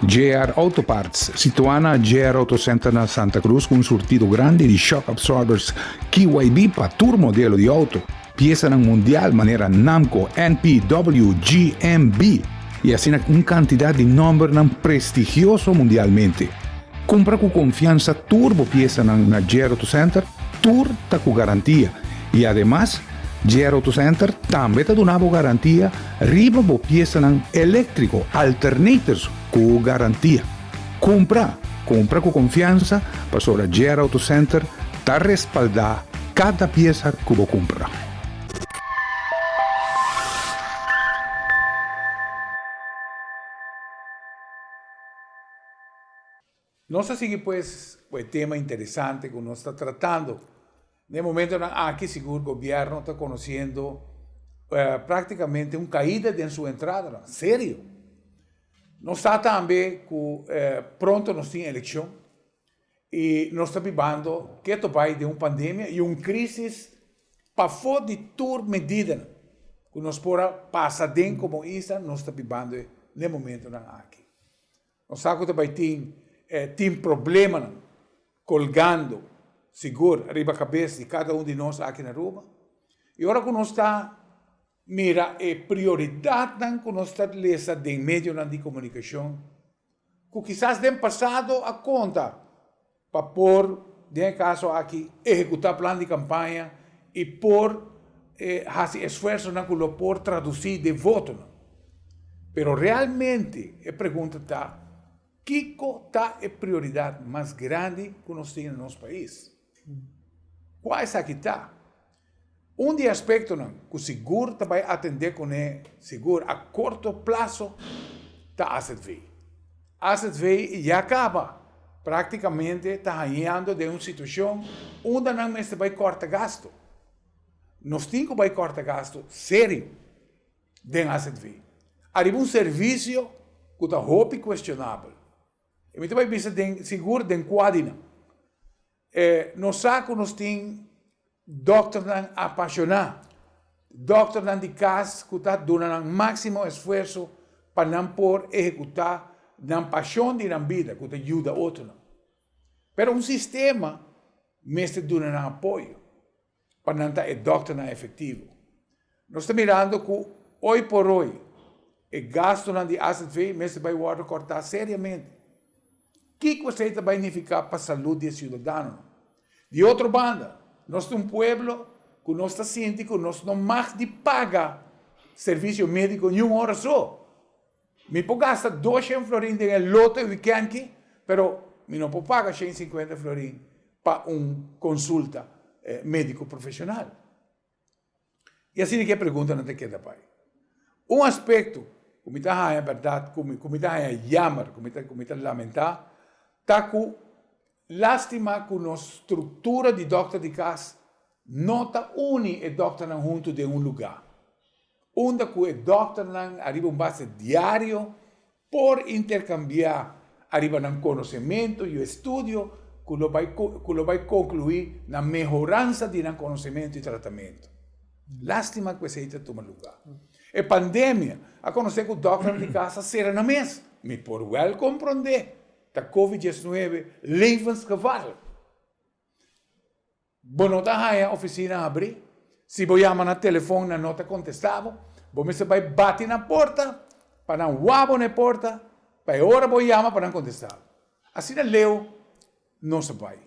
JR Auto Parts, situada a JR Auto Center na Santa Cruz com um sortido grande de shock absorbers KYB para todo modelo de auto. Pieza mundial maneira Namco, NPW, GMB e assim uma quantidade de número prestigioso mundialmente. Compra com confiança turbo pieza na JR Auto Center, tour tá com garantia. E además, JR Auto Center também está dando garantia riba bo pieza elétrico, alternators com garantia. Compra com confiança, para sobre JR Auto Center está respaldar cada pieza que você compra. Nós seguimos pues o tema interessante que nós está tratando. No momento aquí seguro el gobierno está conociendo praticamente uma caída em sua entrada, sério. Nós está também pronto nós temos eleição e nós estamos vivendo que vai de uma pandemia e uma crise para fora de toda medida que nós podemos passar dentro como isso, nós estamos vivendo no momento aqui. Nós sabemos que também tem problema colgando seguro arriba a cabeça de cada de nós aqui na Roma. E agora que nós está mira prioridade que nós está lesa de meio de comunicação, que quizás no passado a conta para por, de caso aqui, executar plano de campanha e por fazer esforço por traduzir de voto. Pero realmente a pergunta está, que está a prioridade mais grande que nós temos no nosso país? Qual é essa que está? De aspecto que o seguro vai atender com o seguro a curto prazo está a AZV. A AZV já acaba. Praticamente está ganhando de uma situação onde não vai cortar gasto. Nós temos que cortar gasto sério dentro da AZV. Arriba serviço que está muito questionável. E então vai ver seguro dentro quadrina. Nós sabemos que nós temos doctor apaixonado, doctor de casa que está dando máximo esforço para não por executar na paixão de na vida que ajuda outro. Mas sistema me está dando apoio para não ter doctor efetivo. Nós estamos mirando que hoje por hoje o gasto de AZV me vai cortar seriamente. O que você vai significar para a saúde do cidadão? De outra banda, nós temos um povo que nós está sentindo que nós não mais de paga serviço médico em uma hora só. Me pode gastar 200 florins em lote weekend, mas me não pode pagar 150 florins para uma consulta médico profissional. E assim que a pergunta não te queda pai. Um aspecto, como está a verdade, como está a chamar, como está a lamentar, está com lástima que a estrutura de doctor de casa não está une o doctor junto de um lugar. Onde que o doctor arriba base diário por intercambiar arriba um conhecimento e o estudo que lo vai concluir na melhorança de conhecimento e tratamento. Lástima que isso está toma lugar. A pandemia, a conhecer que o doctor de casa será na mesa. Me por well compreender. Da COVID-19 levensgevaarlijk. Bono tá a oficina abrir. Se vou chamar na telefone, não te contestava. Você vai bater na porta, para não wabo na porta, para hora vou chamar para não contestar. Assim não leu, não se vai.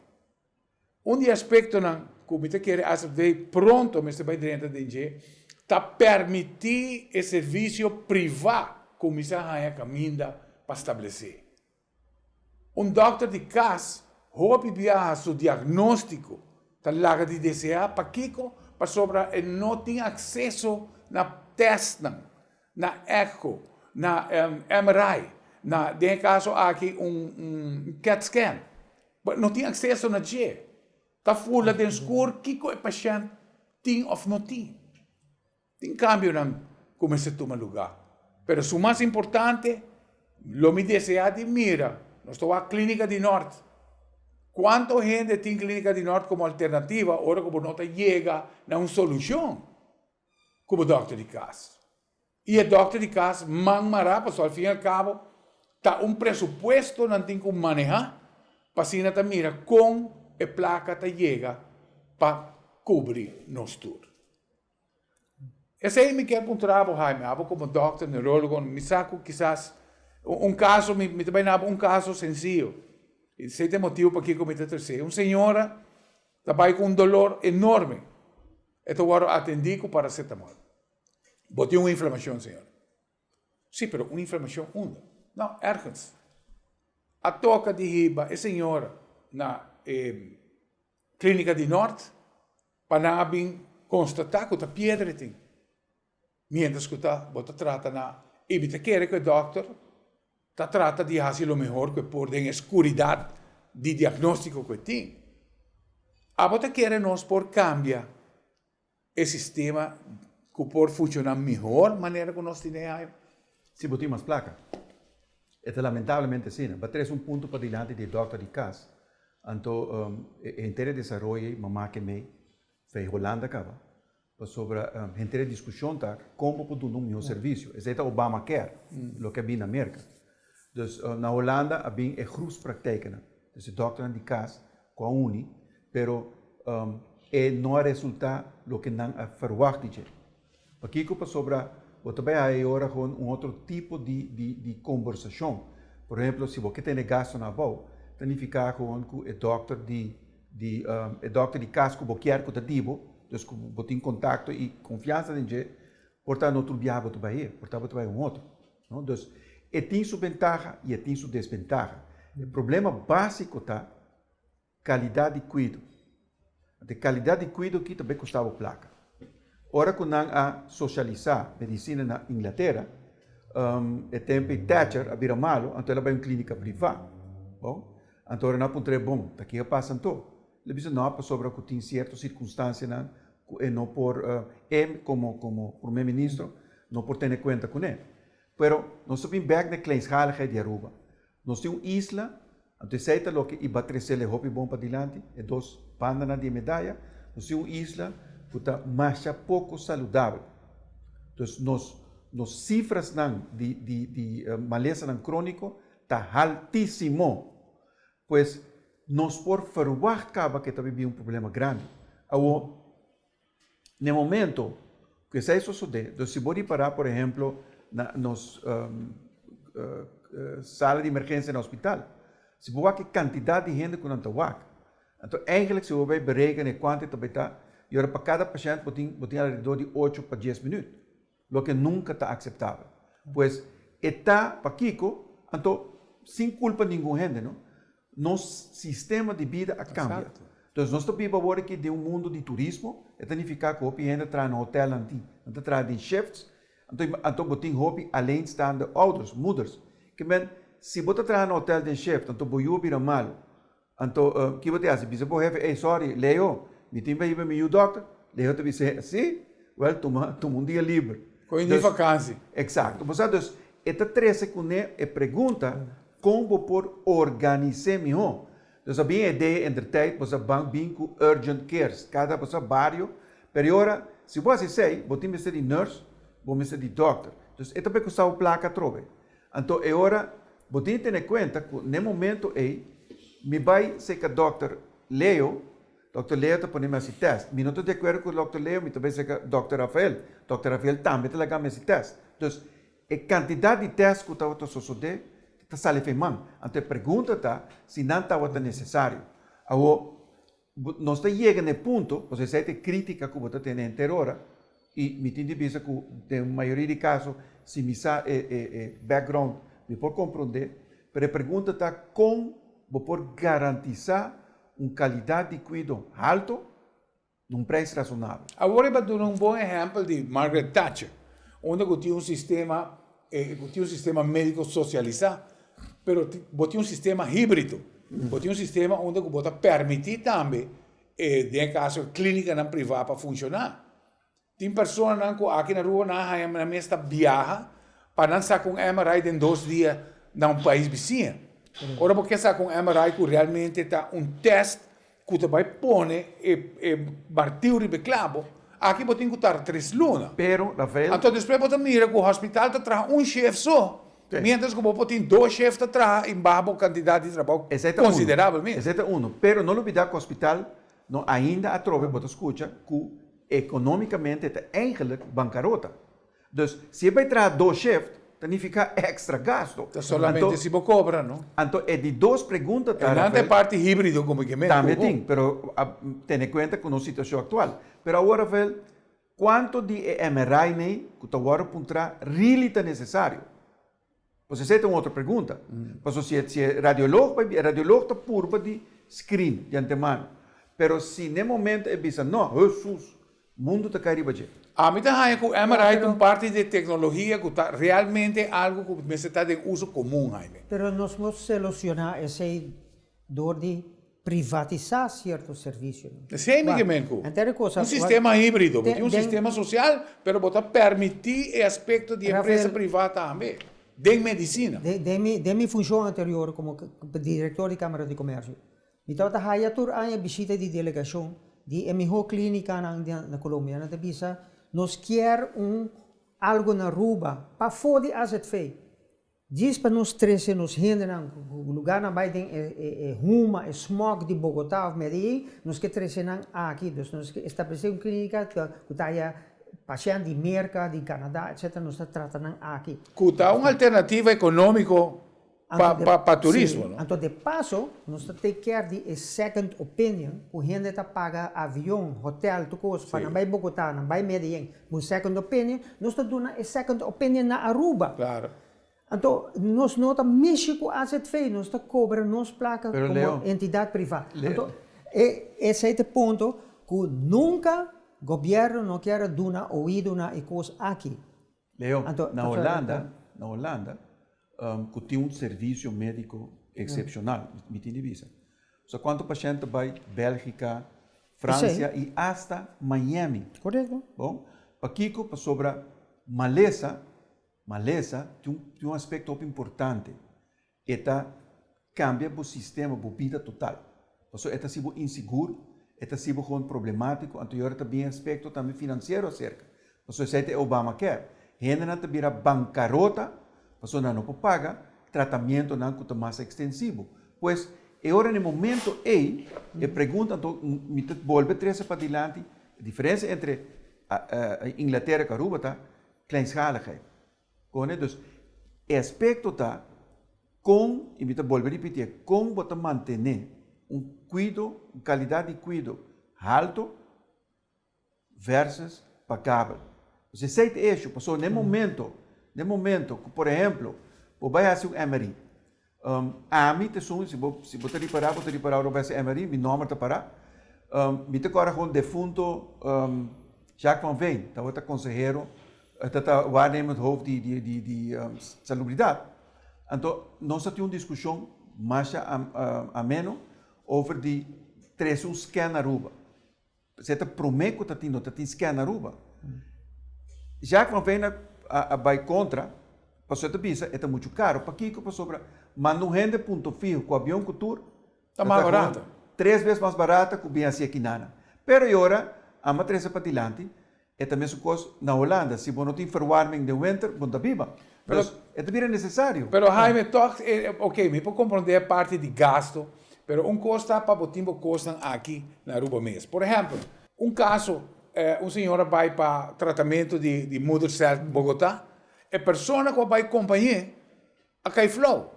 Aspecto não, como você quer fazer pronto, você vai dentro de gente, tá permitir o serviço privado, como você a caminha para estabelecer. Doctor de casa, houve seu diagnóstico, está lá de desejar para Kiko, para sobre não tem acesso na teste, na eco, na MRI, de caso aqui CAT scan, não tem acesso na G. Está fora de escuro, Kiko é paciente, tem ou não tem. Tem cambio não como se toma lugar. Mas o mais importante, lo me deseja de mira. Nós estamos a Clínica do Norte. Quanta gente tem Clínica do Norte como alternativa, agora como não chega a uma solução, como doctor de casa. E o doctor de casa, manmará, porque ao fim e ao cabo, está presupuesto, não tem como manejar, para assim não mira com a placa chega para cobrir nosso tour. Esse aí me quer um trabalho, Jaime, como doctor, neurólogo, me saco, quizás, caso, me também um caso sencillo. E sei tem motivo para que cometa terceiro. Uma senhora trabalha com dolor enorme. Então agora atendi com paracetamol. Botei uma inflamação, senhora. Sim, mas uma inflamação onde? Não, ergens. A toca de riba, a senhora na Clínica do Norte, para não constatar que a pedra tem. Mientras que você trata na evita que o doctor trata de fazer o melhor que pode em escuridão de diagnóstico que tem. A você quer nós por cambiar o sistema que pode funcionar melhor maneira que nós temos aí. Se botar mais placa. É lamentablemente assim, mas traz ponto para diante de doctor de casa. Então, inteiro desenvolvimento, mamá que me fez Holanda acaba, sobre inteira discussão tá como pode dar um serviço. Esse é o Obamacare, o que é bem na América. Então, na Holanda há bem é groot praktijk, né? Então, o doctor de casa com a uni, pero não resulta o que não verwacht je. Aqui que sobre você também há agora com outro tipo de conversação. Por exemplo, se você tem gasto na boa, significa com o doctor de casa que você quer que dibo, então você tem contato e confiança em ele, portanto outro viaja para Bahia, portanto você vai outro, não? Então, tem sua ventaja e tem sua desventaja. O problema básico tá qualidade de cuidado. A qualidade de cuidado que também custava placa. Ora que nós a socializar medicina na Inglaterra, é tempo Thatcher a vira malo, então ela vai em clínica privada. Bom, então não é bom, daqui a passa então. Ele diz não para sobre que tem certas circunstâncias não por como primeiro-ministro não por ter em conta com ele. Pero nós sabemos bem na kleinschaligheid de Aruba. Nós temos isla, então sei o que iba crescer le hopi bom para diante, e dois pandas de medalha. Nós temos isla que está mais pouco saudável. Então nos cifras de maleza crônico está altíssimo. Pois nós por verwachten que também um problema grande. No momento que isso sucede, então se você parar, por exemplo, nos sala de emergência no hospital, se você que quantidade de gente que não está lá, então eigenlijk se você berekenen quanto está, e para cada paciente você tem ao redor de 8 para 10 minutos, o que nunca está aceitável. Pois está para Kiko, então sem culpa de nenhum gente, não? Nosso sistema de vida cambia. Então, nós estamos vivendo aqui de mundo de turismo, e significa que o gente entra no hotel antigo, entra de chefs, então você tem alleenstaande ouders, moeders. Que men, se você entra no hotel de chef, então você vira mal. Então, que você faz? Você pode dizer, sorry, Leo, me tem para meu doctor? Leo te diz, sim, well, toma dia livre. Com de vacância. Exato. Então, esta trece com a pergunta, como por organizar melhor. Então, a minha ideia, entre tijd, você vai bem com urgent cares. Cada pessoa, barrio. Pero agora, se você sei, você tem que ser de nurse, você ser de doctor. Então, esta é a sua placa trove. Então, agora, você tem que ter em conta que, no momento aí, me vai ser que o Dr. Leo está ponendo esse teste. Eu não estou de acordo com o Dr. Leo, mas também sei que o Dr. Rafael. Dr. Rafael também está levando esse teste. Então, a quantidade de testes que está sucedendo, está saindo mal. Então, a pergunta está se não está necessário. Agora, nós estamos chegando no ponto, você sabe a crítica que você tem inteira hora, e me tem de vista que, na maioria de casos, se me sabe background, me pode compreender, mas a pergunta está como você garantizar uma qualidade de cuidado alto, num preço razonável. Agora eu vou dar um bom exemplo de Margaret Thatcher, onde tinha um sistema médico socializado, mas tinha um sistema híbrido. Tinha um sistema onde você permitir também, em caso clínica não privada para funcionar. Tem pessoas aqui na rua na mesa viaja para não sair com MRI em 2 dias num país vizinho. Ora, porque sair com MRI que realmente está teste que você vai pôr e bater o clavo. Aqui você tem que estar 3 lunas. Pero, Rafael... Então, depois você mira que o hospital está chefe só. Mientras que você tem 2 chefes atrás, em baixa quantidade de trabalho considerávelmente. Exato, pero não olvidar que o hospital ainda atrove, você escuta, que economicamente é eigenlijk bancarrota. Então, se vai trazer 2 chefes, significa extra gasto. Solamente se você cobra, não? Então, é de 2 perguntas. Não tem parte híbrido como que mesmo. Também tem, pero tenha em conta com a situação atual. Pero agora, Rafael, quanto de MRI que agora pontra really está necessário? Você tem outra pergunta? Porque se é radiólogo está puro de screen de antemano. Pero se no momento é bisa, não, Jesus, o mundo está caindo. A mim está com MRI com parte de tecnologia que está realmente algo que está de uso comum. Pero nós vamos solucionar essa dor de privatizar certos serviços. Sim, Menco. Então, coisa, Sistema híbrido, tem um sistema social, pero botar permitir o aspecto de empresa privada também. De medicina. De minha função anterior como diretor de Câmara de Comércio, então a Hayatur a visita de delegação de minha clínica na Colômbia, na Tabisa, nós quer algo na Aruba para fora as het fei. Diz para nós três nos hinderen, o lugar na Biden é Ruma, é smog de Bogotá ou Medellín, nós que três aqui, nós estabelecemos uma clínica que está paciente de América, de Canadá, etc. Nós tratamos aqui. Que está uma alternativa econômica para turismo, não? Então, de passo, nós temos que ter a second opinion, o gente está paga avião, hotel, tudo coisa, para não vai Bogotá, não vai Medellín, uma second opinion, nós estamos dando a second opinion na Aruba. Claro. Então, nós nota México AZV, nós está cobrando nos placas como Leo, entidade privada. Então, esse é o ponto que nunca o governo não quer dar ouvido na coisa aqui. Leo, Então, na Holanda, que tem serviço médico excepcional, me entende visa. Só quando o paciente vai Bélgica, França e até Miami. Correto. Bom, aqui para sobre Malesa tem um aspecto importante. Esta cambia o sistema, a vida total. Então, esta se inseguro, esta se problemático, anterior também aspecto também financeiro acerca. Então, esse é o Obamacare. Ainda também a bancarrota, então não pode pagar, tratamento não é mais extensivo. Pois, agora no momento eu pergunto, então, me volve trazer para adiante, a diferença entre a Inglaterra e a Aruba está kleinschaligheid. Dus, o aspecto está com, e me volvo a repetir, com você manter cuidado, qualidade de cuidado alto versus pagável. Você sabe isso, passou no momento, por exemplo, você vai fazer MRI. A mim, se você reparar, o vai ser MRI, meu nome está para. Me te agora com o defunto Jacques Van Veen, que é o conselheiro, está waarnemend hoofd de salubridade. Então, nós temos uma discussão mais ameno over die tresun scan na Aruba. Você promete que tem scan na Aruba. Já que vem vai contra, para você bisa, é muito caro. Para que para sobra, mas não rende ponto fijo com o avião cultura. Está mais barato. 3 vezes mais barata que o bem assim aqui nana. Pero agora, a matriz para dilante, é também uma coisa na Holanda. Se você não tem verwarming de winter, você viva. Mas é também necessário. Pero Jaime, ok, me pode compreender a parte de gasto, pero custa para o tempo custa aqui na Aruba mesmo. Por exemplo, caso, senhora vai para tratamento de mother cell em Bogotá, a pessoa que vai acompanhar a Caiflow.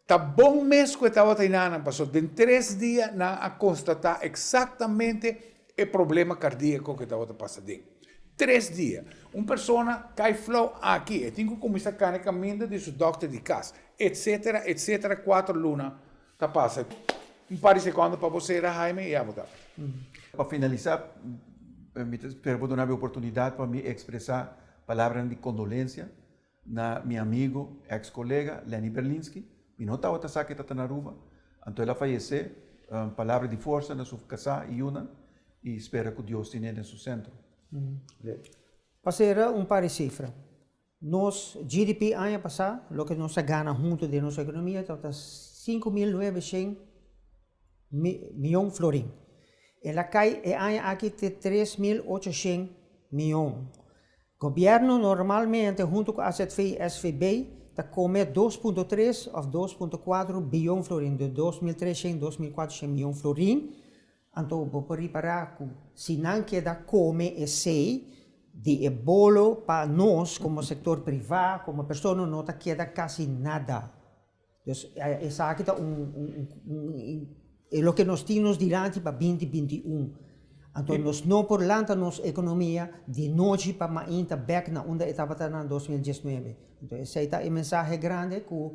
Tá bom mês que estava treinando, passou de 3 dias a constatar exatamente o problema cardíaco que estava passando. 3 dias. Uma pessoa cai flow aqui, tem que começar a caminhar de seu doctor de casa, etc. 4 lunas, tá passa. Par de segundos para você, Jaime, e a botar. Para finalizar, me pergunto a oportunidade para me expressar palavras de condolência na meu amigo, ex-colega, Lenny Berlinski. E não estava a que está na Aruba. Então ela faleceu, palavra de força na sua casa e uma, e espera que Deus tenha em seu centro. Passeira par de cifras. Nos GDP ano passado, o que nós ganhamos junto de nossa economia, está 5.900 milhões florins. Ela cai aqui de 3.800 milhões. O governo normalmente, junto com a AZV e SVB, está comendo 2,3 ou 2,4 bilhão florins, de 2.300 a 2.400 milhões florins. Então, vou reparar que se não quer comer esse de bolo para nós, como setor privado, como pessoa, não quer quase nada. Então, essa aqui é o que nós temos diante para 2021. Então, nós não por lanta nossa economia de noite para mais back na onde estava em 2019. Então, essa é a mensagem grande que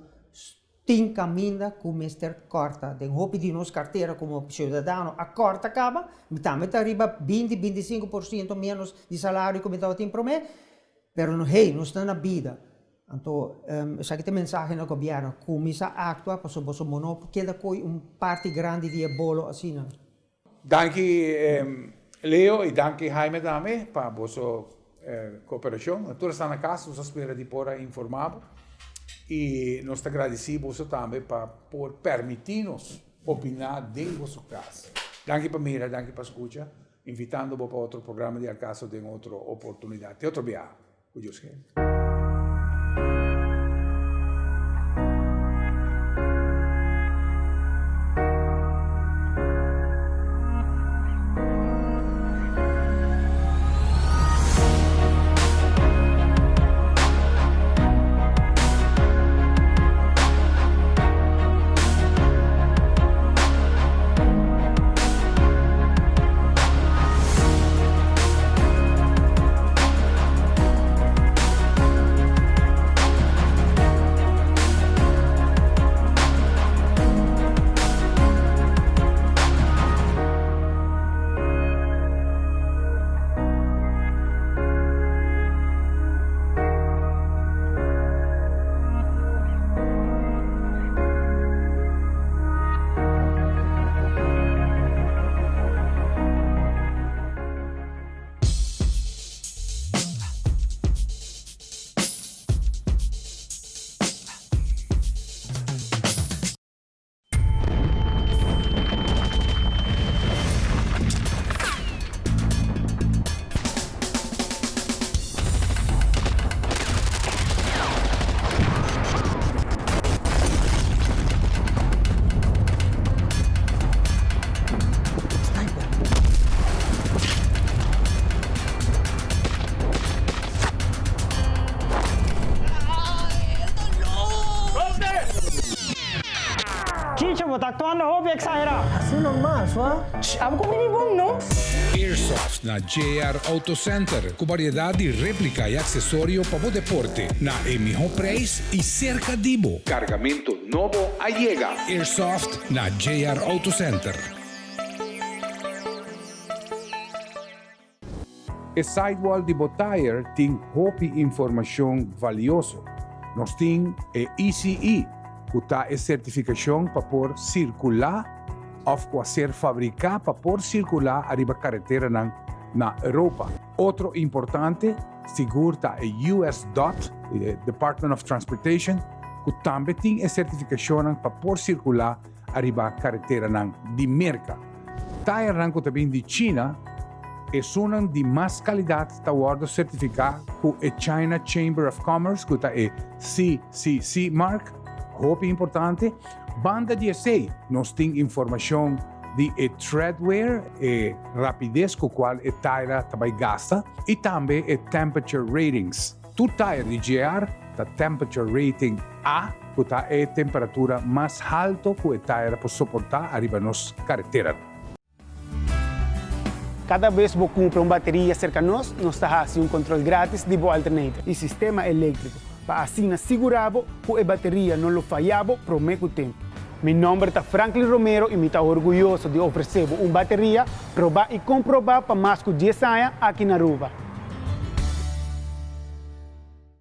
tem caminho que o mestre corta. De roupa de nossa carteira como cidadão, a corta acaba, também arriba 20-25% menos de salário que estava tem prometer, mas não está na vida. Então, essa aqui tem mensagem no governo, começa a actuar para o vosso monopólio, queda com parte grande de bolo assim, não? Danke Leo e danke Jaime também para a vossa cooperação. Todos estão na casa, nós esperamos de por informado e nós agradecemos também por permitir-nos opinar dentro do vosso caso. Danke para mira, danke para escuta, invitando-vos para outro programa de Alcaso em outra oportunidade, outro viagem. Deus quer. Assim normal, só? Airsoft na JR Auto Center, com variedade de réplica e acessório para o deporte, na melhor preço e cerca de bo. Cargamento novo a llega. Airsoft na JR Auto Center. O Sidewall de Botair tem roupa e informação valiosa. Nós temos a ECE, que tem a certificação para poder circular ou fazer fabricar para poder circular arriba carretera na Europa. Outro importante, seguro está a US DOT, Department of Transportation, que também tem a certificação para poder circular arriba carretera de Merca. Está arranco também de China, é uma de mais qualidade está o certificado com a China Chamber of Commerce, que está a CCC Mark, roupa importante. Banda 16, nós temos informação de treadwear e rapidez com a qual a tire também gasta, e também a temperature ratings. Tu tire de GR, a temperature rating A, que é a temperatura mais alta que a tire pode suportar arriba nos carretera. Cada vez que você compra uma bateria cerca de nós está fazendo controle grátis de boa alternativa e sistema elétrico, para assim assegurar que a bateria não falhava por muito tempo. Meu nome é Franklin Romero e me estou orgulhoso de oferecer uma bateria, provar e comprovar para mais de 10 anos aqui na Aruba.